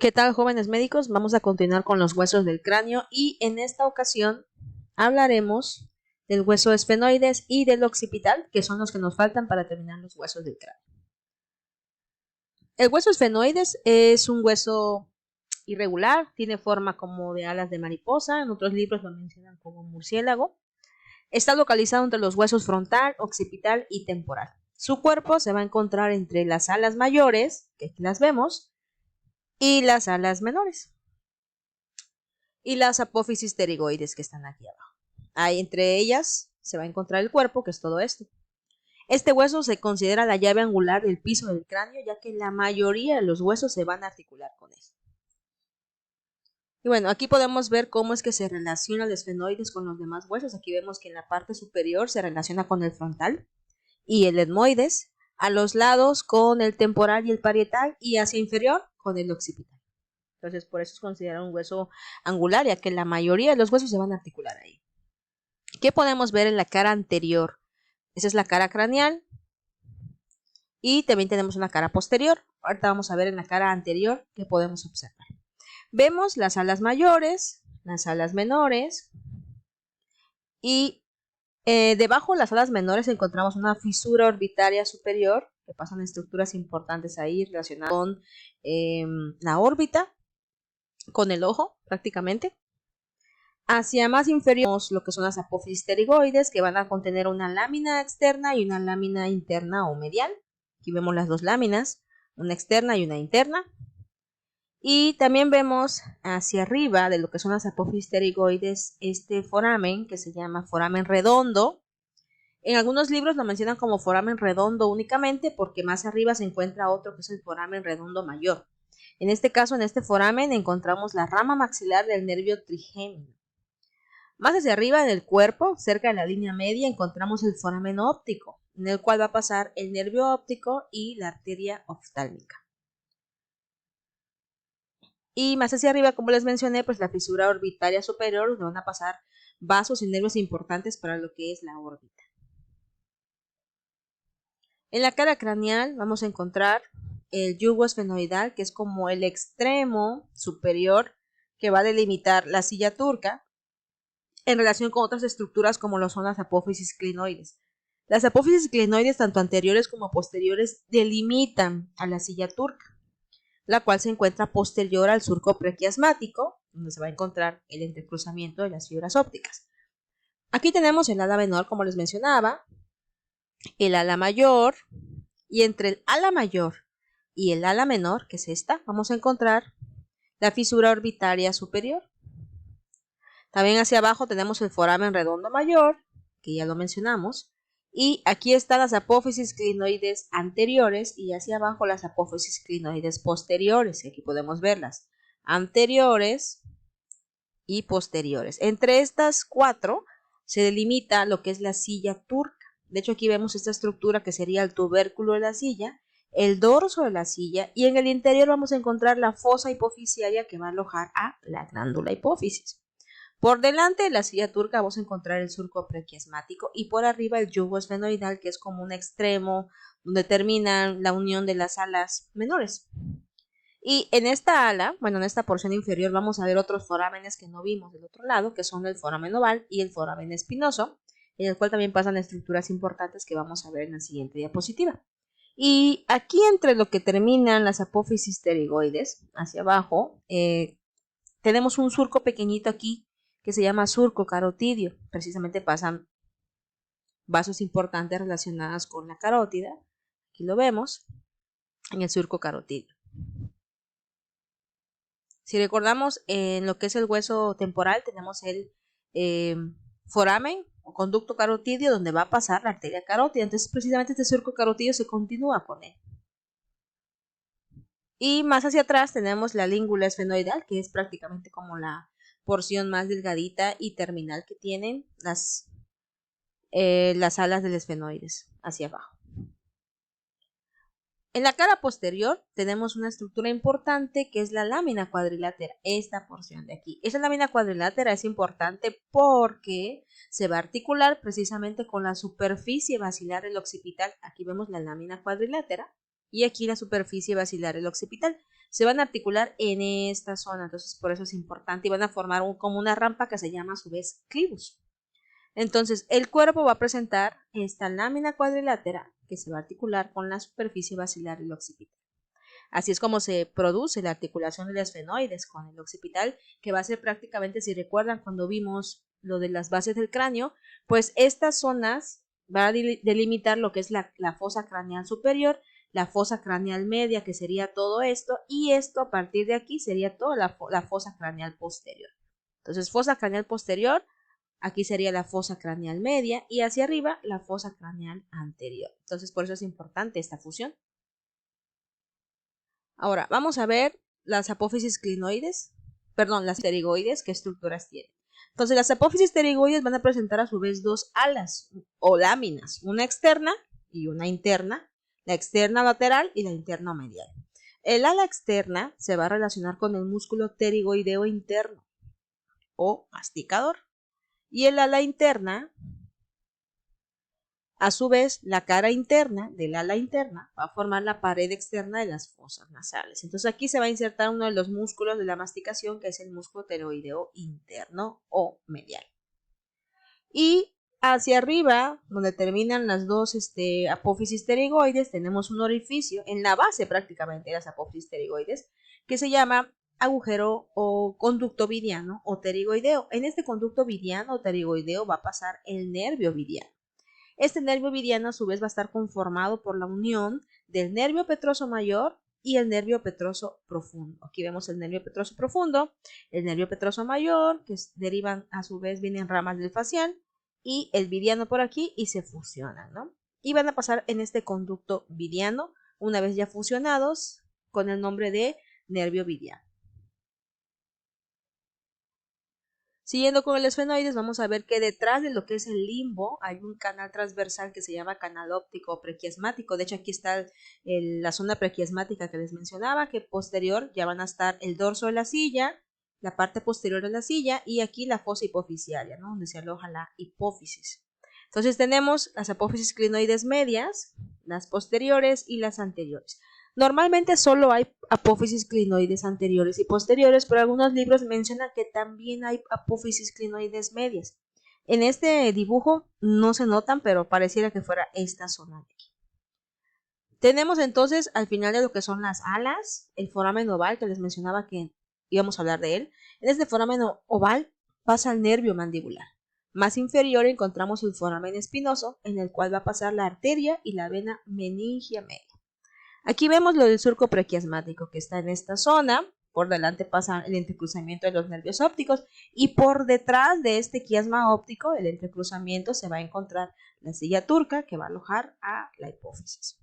¿Qué tal, jóvenes médicos? Vamos a continuar con los huesos del cráneo y en esta ocasión hablaremos del hueso esfenoides y del occipital, que son los que nos faltan para terminar los huesos del cráneo. El hueso esfenoides es un hueso irregular, tiene forma como de alas de mariposa, en otros libros lo mencionan como murciélago. Está localizado entre los huesos frontal, occipital y temporal. Su cuerpo se va a encontrar entre las alas mayores, que aquí las vemos, y las alas menores. Y las apófisis pterigoides que están aquí abajo. Ahí entre ellas se va a encontrar el cuerpo, que es todo esto. Este hueso se considera la llave angular del piso del cráneo, ya que la mayoría de los huesos se van a articular con él. Y bueno, aquí podemos ver cómo es que se relaciona el esfenoides con los demás huesos. Aquí vemos que en la parte superior se relaciona con el frontal y el etmoides, a los lados con el temporal y el parietal, y hacia inferior con el occipital. Entonces, por eso es considerado un hueso angular, ya que la mayoría de los huesos se van a articular ahí. ¿Qué podemos ver en la cara anterior? Esa es la cara craneal. Y también tenemos una cara posterior. Ahorita vamos a ver en la cara anterior qué podemos observar. Vemos las alas mayores, las alas menores. Y debajo de las alas menores encontramos una fisura orbitaria superior, que pasan estructuras importantes ahí relacionadas con la órbita, con el ojo prácticamente. Hacia más inferior lo que son las apófisis pterigoides, que van a contener una lámina externa y una lámina interna o medial. Aquí vemos las dos láminas, una externa y una interna. Y también vemos hacia arriba de lo que son las apófisis pterigoides este foramen que se llama foramen redondo. En algunos libros lo mencionan como foramen redondo únicamente porque más arriba se encuentra otro que es el foramen redondo mayor. En este caso, en este foramen encontramos la rama maxilar del nervio trigémino. Más hacia arriba en el cuerpo, cerca de la línea media, encontramos el foramen óptico, en el cual va a pasar el nervio óptico y la arteria oftálmica. Y más hacia arriba, como les mencioné, pues la fisura orbitaria superior, donde van a pasar vasos y nervios importantes para lo que es la órbita. En la cara craneal vamos a encontrar el yugo esfenoidal, que es como el extremo superior que va a delimitar la silla turca, en relación con otras estructuras como lo son las apófisis clinoides. Las apófisis clinoides, tanto anteriores como posteriores, delimitan a la silla turca, la cual se encuentra posterior al surco prequiasmático, donde se va a encontrar el entrecruzamiento de las fibras ópticas. Aquí tenemos el ala menor, como les mencionaba, el ala mayor, y entre el ala mayor y el ala menor, que es esta, vamos a encontrar la fisura orbitaria superior. También hacia abajo tenemos el foramen redondo mayor, que ya lo mencionamos, y aquí están las apófisis clinoides anteriores y hacia abajo las apófisis clinoides posteriores, y aquí podemos verlas, anteriores y posteriores. Entre estas cuatro se delimita lo que es la silla turca. De hecho, aquí vemos esta estructura que sería el tubérculo de la silla, el dorso de la silla, y en el interior vamos a encontrar la fosa hipofisiaria que va a alojar a la glándula hipófisis. Por delante de la silla turca vamos a encontrar el surco prequiasmático y por arriba el yugo esfenoidal, que es como un extremo donde termina la unión de las alas menores. Y en esta ala, bueno, en esta porción inferior vamos a ver otros forámenes que no vimos del otro lado, que son el foramen oval y el foramen espinoso, en el cual también pasan estructuras importantes que vamos a ver en la siguiente diapositiva. Y aquí entre lo que terminan las apófisis pterigoides, hacia abajo, tenemos un surco pequeñito aquí, que se llama surco carotidio. Precisamente pasan vasos importantes relacionados con la carótida. Aquí lo vemos en el surco carotidio. Si recordamos, en lo que es el hueso temporal tenemos el foramen o conducto carotidio donde va a pasar la arteria carótida. Entonces precisamente este surco carotidio se continúa con él. Y más hacia atrás tenemos la língula esfenoidal, que es prácticamente como la porción más delgadita y terminal que tienen las alas del esfenoides hacia abajo. En la cara posterior tenemos una estructura importante que es la lámina cuadrilátera, esta porción de aquí. Esta lámina cuadrilátera es importante porque se va a articular precisamente con la superficie basilar del occipital. Aquí vemos la lámina cuadrilátera y aquí la superficie basilar del occipital. Se van a articular en esta zona, entonces por eso es importante y van a formar como una rampa que se llama a su vez clivus. Entonces el cuerpo va a presentar esta lámina cuadrilátera que se va a articular con la superficie basilar del occipital. Así es como se produce la articulación de los esfenoides con el occipital, que va a ser prácticamente, si recuerdan cuando vimos lo de las bases del cráneo, pues estas zonas van a delimitar lo que es la fosa craneal superior, la fosa craneal media, que sería todo esto, y esto a partir de aquí sería toda la fosa craneal posterior. Entonces, fosa craneal posterior, aquí sería la fosa craneal media, y hacia arriba la fosa craneal anterior. Entonces, por eso es importante esta fusión. Ahora, vamos a ver las apófisis clinoides, perdón, las pterigoides, qué estructuras tienen. Entonces, las apófisis pterigoides van a presentar a su vez dos alas o láminas, una externa y una interna, la externa lateral y la interna medial. El ala externa se va a relacionar con el músculo pterigoideo interno o masticador, y el ala interna, a su vez, la cara interna del ala interna va a formar la pared externa de las fosas nasales. Entonces aquí se va a insertar uno de los músculos de la masticación, que es el músculo pteroideo interno o medial. Y hacia arriba, donde terminan las dos apófisis pterigoides, tenemos un orificio en la base prácticamente de las apófisis pterigoides, que se llama agujero o conducto vidiano o pterigoideo. En este conducto vidiano o pterigoideo va a pasar el nervio vidiano. Este nervio vidiano a su vez va a estar conformado por la unión del nervio petroso mayor y el nervio petroso profundo. Aquí vemos el nervio petroso profundo, el nervio petroso mayor, que derivan a su vez, vienen ramas del facial, y el vidiano por aquí y se fusionan, ¿no? Y van a pasar en este conducto vidiano, una vez ya fusionados, con el nombre de nervio vidiano. Siguiendo con el esfenoides, vamos a ver que detrás de lo que es el limbo hay un canal transversal que se llama canal óptico prequiasmático. De hecho, aquí está la zona prequiasmática que les mencionaba, que posterior ya van a estar el dorso de la silla, la parte posterior de la silla y aquí la fosa hipoficiaria, ¿no? Donde se aloja la hipófisis. Entonces tenemos las apófisis clinoides medias, las posteriores y las anteriores. Normalmente solo hay apófisis clinoides anteriores y posteriores, pero algunos libros mencionan que también hay apófisis clinoides medias. En este dibujo no se notan, pero pareciera que fuera esta zona de aquí. Tenemos entonces al final de lo que son las alas, el foramen oval que les mencionaba que íbamos a hablar de él. En este foramen oval pasa el nervio mandibular. Más inferior encontramos el foramen espinoso, en el cual va a pasar la arteria y la vena meningia media. Aquí vemos lo del surco prequiasmático que está en esta zona. Por delante pasa el entrecruzamiento de los nervios ópticos y por detrás de este quiasma óptico, el entrecruzamiento, se va a encontrar la silla turca que va a alojar a la hipófisis.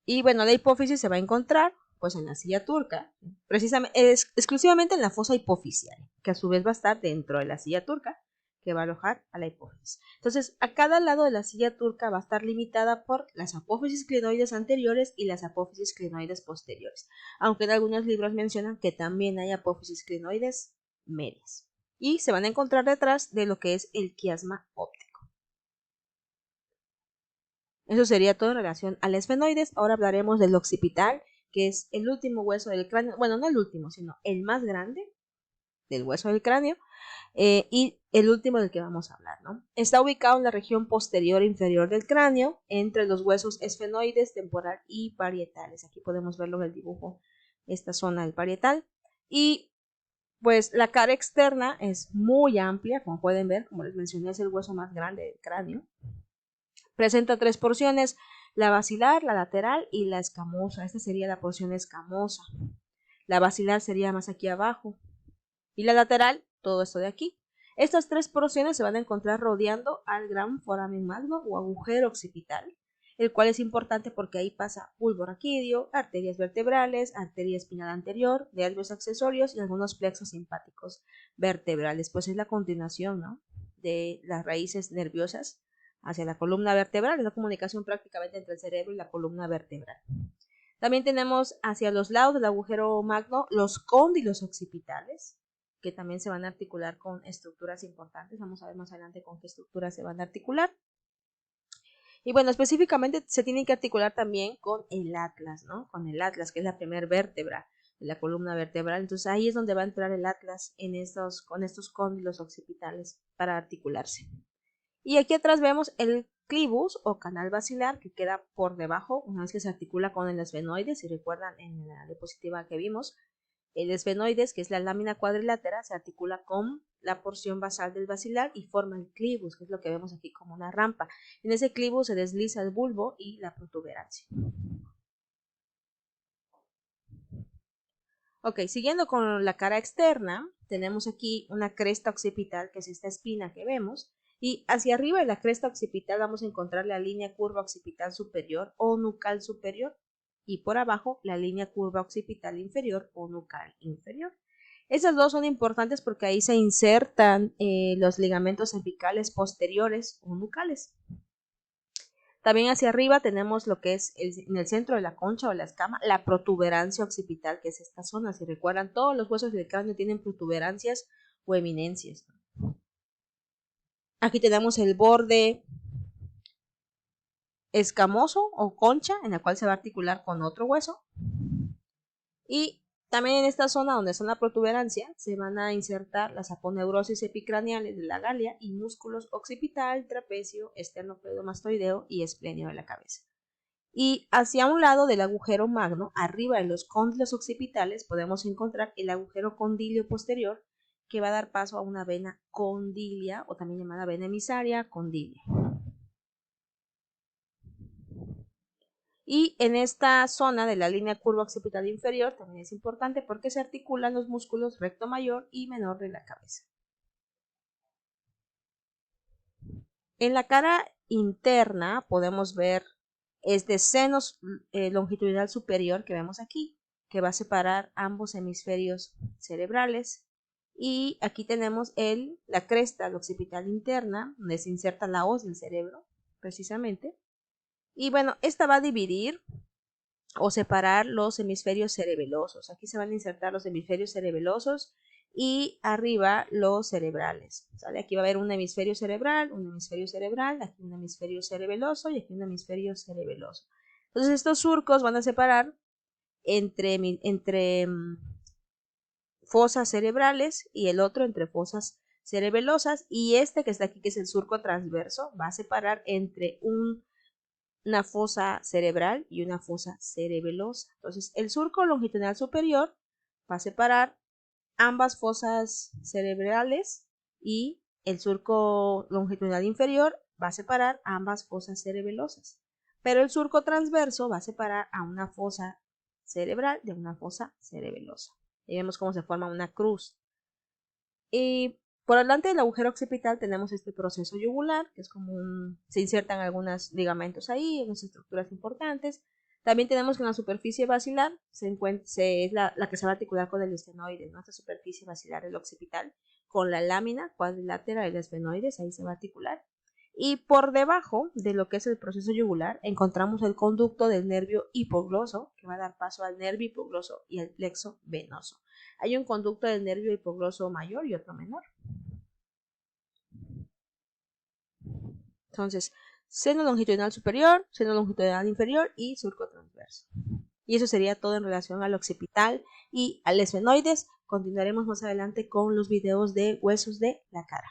Y bueno, la hipófisis se va a encontrar pues en la silla turca, precisamente, exclusivamente en la fosa hipofisial, que a su vez va a estar dentro de la silla turca, que va a alojar a la hipófisis. Entonces, a cada lado de la silla turca va a estar limitada por las apófisis clinoides anteriores y las apófisis clinoides posteriores, aunque en algunos libros mencionan que también hay apófisis clinoides medias. Y se van a encontrar detrás de lo que es el quiasma óptico. Eso sería todo en relación al esfenoides. Ahora hablaremos del occipital, que es el último hueso del cráneo. Bueno, no el último, sino el más grande del hueso del cráneo. Y el último del que vamos a hablar, ¿no? Está ubicado en la región posterior e inferior del cráneo, entre los huesos esfenoides, temporal y parietales. Aquí podemos verlo en el dibujo, esta zona del parietal. Y pues la cara externa es muy amplia, como pueden ver, como les mencioné, es el hueso más grande del cráneo. Presenta 3 porciones, la basilar, la lateral y la escamosa. Esta sería la porción escamosa. La basilar sería más aquí abajo. Y la lateral, todo esto de aquí. Estas 3 porciones se van a encontrar rodeando al gran foramen magno o agujero occipital, el cual es importante porque ahí pasa bulbo raquídeo, arterias vertebrales, arteria espinal anterior, nervios accesorios y algunos plexos simpáticos vertebrales. Pues es la continuación, ¿no?, de las raíces nerviosas hacia la columna vertebral, es la comunicación prácticamente entre el cerebro y la columna vertebral. También tenemos hacia los lados del agujero magno los cóndilos occipitales, que también se van a articular con estructuras importantes. Vamos a ver más adelante con qué estructuras se van a articular. Y bueno, específicamente se tienen que articular también con el atlas, ¿no? Con el atlas, que es la primera vértebra de la columna vertebral. Entonces ahí es donde va a entrar el atlas con estos cóndilos occipitales para articularse. Y aquí atrás vemos el clivus o canal basilar que queda por debajo una vez que se articula con el esfenoides. Si recuerdan en la diapositiva que vimos, el esfenoides, que es la lámina cuadrilátera, se articula con la porción basal del basilar y forma el clivus, que es lo que vemos aquí como una rampa. En ese clivus se desliza el bulbo y la protuberancia. Ok, siguiendo con la cara externa, tenemos aquí una cresta occipital, que es esta espina que vemos, y hacia arriba de la cresta occipital vamos a encontrar la línea curva occipital superior o nucal superior, y por abajo la línea curva occipital inferior o nucal inferior. Esas dos son importantes porque ahí se insertan los ligamentos cervicales posteriores o nucales. También hacia arriba tenemos lo que es en el centro de la concha o la escama, la protuberancia occipital, que es esta zona. Si recuerdan, todos los huesos del cráneo tienen protuberancias o eminencias. Aquí tenemos el borde escamoso o concha, en el cual se va a articular con otro hueso. Y también en esta zona donde está la protuberancia se van a insertar las aponeurosis epicraneales de la galia y músculos occipital, trapecio, esternocleidomastoideo y esplenio de la cabeza. Y hacia un lado del agujero magno, arriba de los cóndilos occipitales, podemos encontrar el agujero condilio posterior, que va a dar paso a una vena condilia, o también llamada vena emisaria condilia. Y en esta zona de la línea curva occipital inferior también es importante porque se articulan los músculos recto mayor y menor de la cabeza. En la cara interna podemos ver este seno longitudinal superior que vemos aquí, que va a separar ambos hemisferios cerebrales. Y aquí tenemos la cresta occipital interna, donde se inserta la hoz del cerebro, precisamente. Y bueno, esta va a dividir o separar los hemisferios cerebelosos. Aquí se van a insertar los hemisferios cerebelosos y arriba los cerebrales. ¿Sale? Aquí va a haber un hemisferio cerebral, aquí un hemisferio cerebeloso y aquí un hemisferio cerebeloso. Entonces estos surcos van a separar entre fosas cerebrales y el otro entre fosas cerebelosas, y este que está aquí, que es el surco transverso, va a separar entre una fosa cerebral y una fosa cerebelosa. Entonces, el surco longitudinal superior va a separar ambas fosas cerebrales y el surco longitudinal inferior va a separar ambas fosas cerebelosas. Pero el surco transverso va a separar a una fosa cerebral de una fosa cerebelosa. Y vemos cómo se forma una cruz. Y por delante del agujero occipital tenemos este proceso yugular, que es como se insertan algunos ligamentos ahí, unas estructuras importantes. También tenemos que en la superficie basilar es la que se va a articular con el esfenoides, ¿no? Esta superficie basilar del occipital, con la lámina cuadrilátera del esfenoides, ahí se va a articular. Y por debajo de lo que es el proceso yugular encontramos el conducto del nervio hipogloso, que va a dar paso al nervio hipogloso y al plexo venoso. Hay un conducto del nervio hipogloso mayor y otro menor. Entonces, seno longitudinal superior, seno longitudinal inferior y surco transverso. Y eso sería todo en relación al occipital y al esfenoides. Continuaremos más adelante con los videos de huesos de la cara.